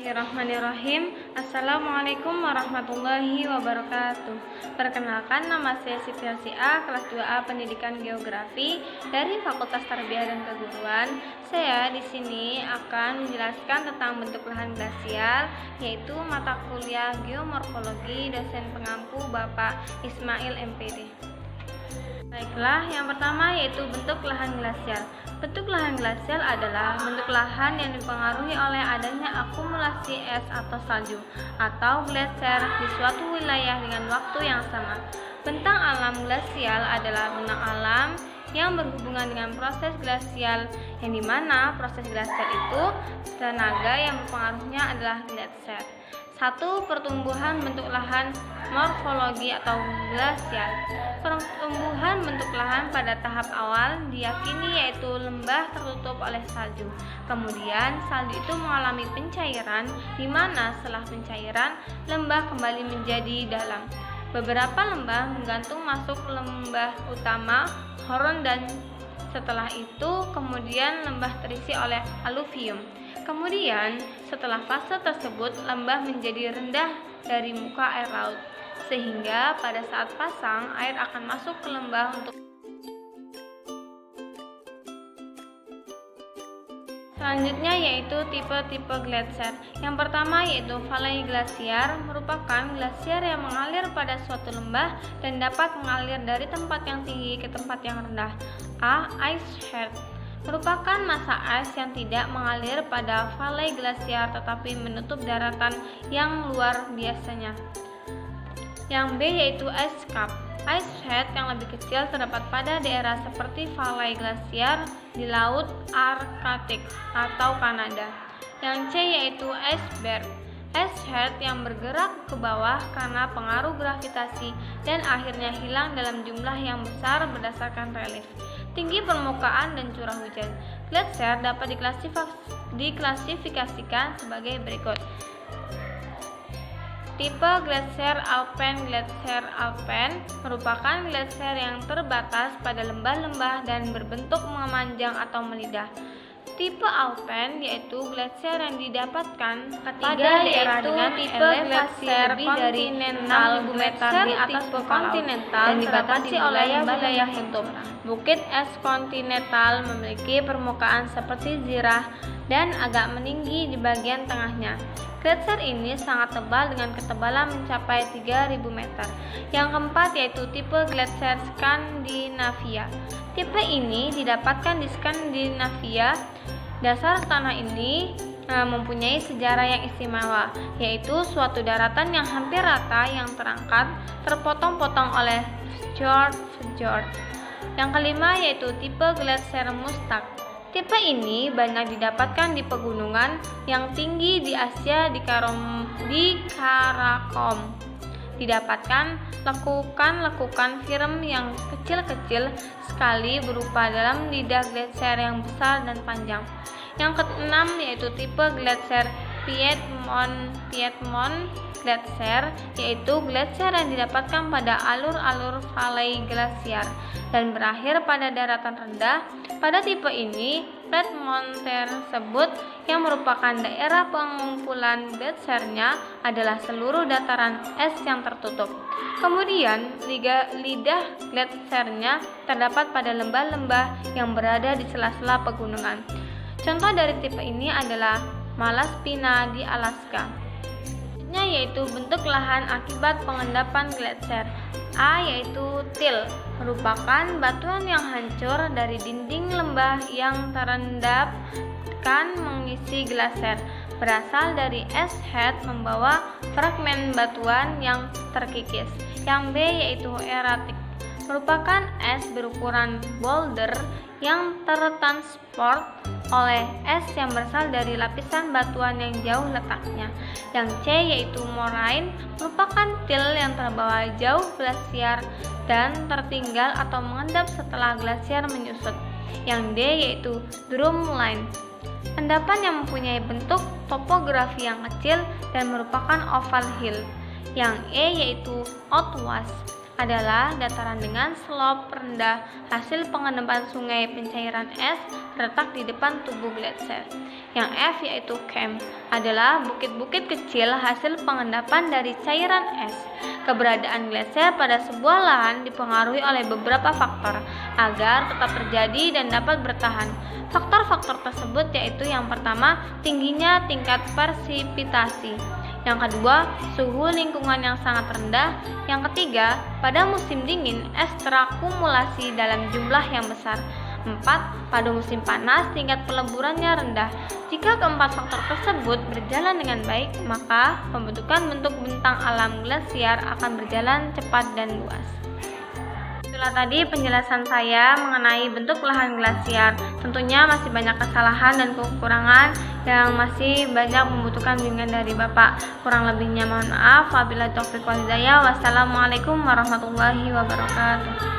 Bismillahirrahmanirrahim. Assalamualaikum warahmatullahi wabarakatuh. Perkenalkan, nama saya Siti A, kelas 2A Pendidikan Geografi dari Fakultas Tarbiyah dan Keguruan. Saya di sini akan menjelaskan tentang bentuk lahan glasial, yaitu mata kuliah Geomorfologi dosen pengampu Bapak Ismail MPD. Baiklah, yang pertama yaitu bentuk lahan glasial. Bentuk lahan glasial adalah bentuk lahan yang dipengaruhi oleh adanya akumulasi es atau salju atau gletser di suatu wilayah dengan waktu yang sama. Bentang alam glasial adalah bentang alam yang berhubungan dengan proses glasial, yang dimana proses glasial itu tenaga yang berpengaruhnya adalah gletser. 1. Pertumbuhan bentuk lahan morfologi atau glasial. Pertumbuhan bentuk lahan pada tahap awal diyakini yaitu lembah tertutup oleh salju. Kemudian salju itu mengalami pencairan, di mana setelah pencairan lembah kembali menjadi dalam. Beberapa lembah menggantung masuk lembah utama horon, dan setelah itu kemudian lembah terisi oleh aluvium. Kemudian setelah fase tersebut lembah menjadi rendah dari muka air laut, sehingga pada saat pasang air akan masuk ke lembah untuk selanjutnya yaitu tipe-tipe gletser. Yang pertama yaitu valley glacier, merupakan glasier yang mengalir pada suatu lembah dan dapat mengalir dari tempat yang tinggi ke tempat yang rendah. A. Ice sheet merupakan massa es yang tidak mengalir pada valley glacier tetapi menutup daratan yang luar biasanya. Yang B yaitu ice cap. Ice sheet yang lebih kecil terdapat pada daerah seperti valley glacier di laut Arctic atau Kanada. Yang C yaitu iceberg. Ice sheet yang bergerak ke bawah karena pengaruh gravitasi dan akhirnya hilang dalam jumlah yang besar berdasarkan relief, tinggi permukaan, dan curah hujan. Gletser dapat diklasifikasikan sebagai berikut. Tipe gletser alpen. Gletser alpen merupakan gletser yang terbatas pada lembah-lembah dan berbentuk memanjang atau melidah. Tipe alpen yaitu gletser yang didapatkan pada daerah dengan elevasi lebih dari 6.000 meter di atas kontinental dan dibatasi oleh wilayah kutub. Bukit es kontinental memiliki permukaan seperti zirah dan agak meninggi di bagian tengahnya. Gletser ini sangat tebal dengan ketebalan mencapai 3.000 meter. Yang keempat yaitu tipe gletser Skandinavia. Tipe ini didapatkan di Skandinavia. Dasar tanah ini mempunyai sejarah yang istimewa, yaitu suatu daratan yang hampir rata yang terangkat, terpotong-potong oleh fjord. Yang kelima yaitu tipe gletser Mustak. Tipe ini banyak didapatkan di pegunungan yang tinggi di Asia, di Karakum. Didapatkan lekukan firm yang kecil-kecil sekali berupa dalam lidah gletser yang besar dan panjang. Yang keenam yaitu tipe gletser Piedmont gletser, yaitu gletser yang didapatkan pada alur-alur valley glacier dan berakhir pada daratan rendah. Pada tipe ini, Piedmont tersebut yang merupakan daerah pengumpulan gletsernya adalah seluruh dataran es yang tertutup. Kemudian, lidah gletsernya terdapat pada lembah-lembah yang berada di sela-sela pegunungan. Contoh dari tipe ini adalah Malaspina di Alaska. Selanjutnya yaitu bentuk lahan akibat pengendapan gletser. A yaitu till, merupakan batuan yang hancur dari dinding lembah yang terendapkan mengisi gletser, berasal dari es head membawa fragmen batuan yang terkikis. Yang B yaitu erratic, merupakan es berukuran boulder yang tertransport oleh es yang berasal dari lapisan batuan yang jauh letaknya. Yang C yaitu moraine, merupakan til yang terbawa jauh glasier dan tertinggal atau mengendap setelah glasier menyusut. Yang D yaitu drumline, endapan yang mempunyai bentuk topografi yang kecil dan merupakan oval hill. Yang E yaitu outwash, adalah dataran dengan slop rendah hasil pengendapan sungai pencairan es terletak di depan tubuh gletser. Yang F yaitu camp adalah bukit-bukit kecil hasil pengendapan dari cairan es. Keberadaan gletser pada sebuah lahan dipengaruhi oleh beberapa faktor agar tetap terjadi dan dapat bertahan. Faktor-faktor tersebut yaitu yang pertama, tingginya tingkat persipitasi. Yang kedua, suhu lingkungan yang sangat rendah. Yang ketiga, pada musim dingin, es terakumulasi dalam jumlah yang besar. 4. Pada musim panas, tingkat peleburannya rendah. Jika keempat faktor tersebut berjalan dengan baik, maka pembentukan bentuk bentang alam glasiar akan berjalan cepat dan luas. Itulah tadi penjelasan saya mengenai bentuk lahan glasiar. Tentunya masih banyak kesalahan dan kekurangan yang masih banyak membutuhkan bimbingan dari Bapak. Kurang lebihnya mohon maaf. Wabillahi taufiq wal hidayah. Wassalamualaikum warahmatullahi wabarakatuh.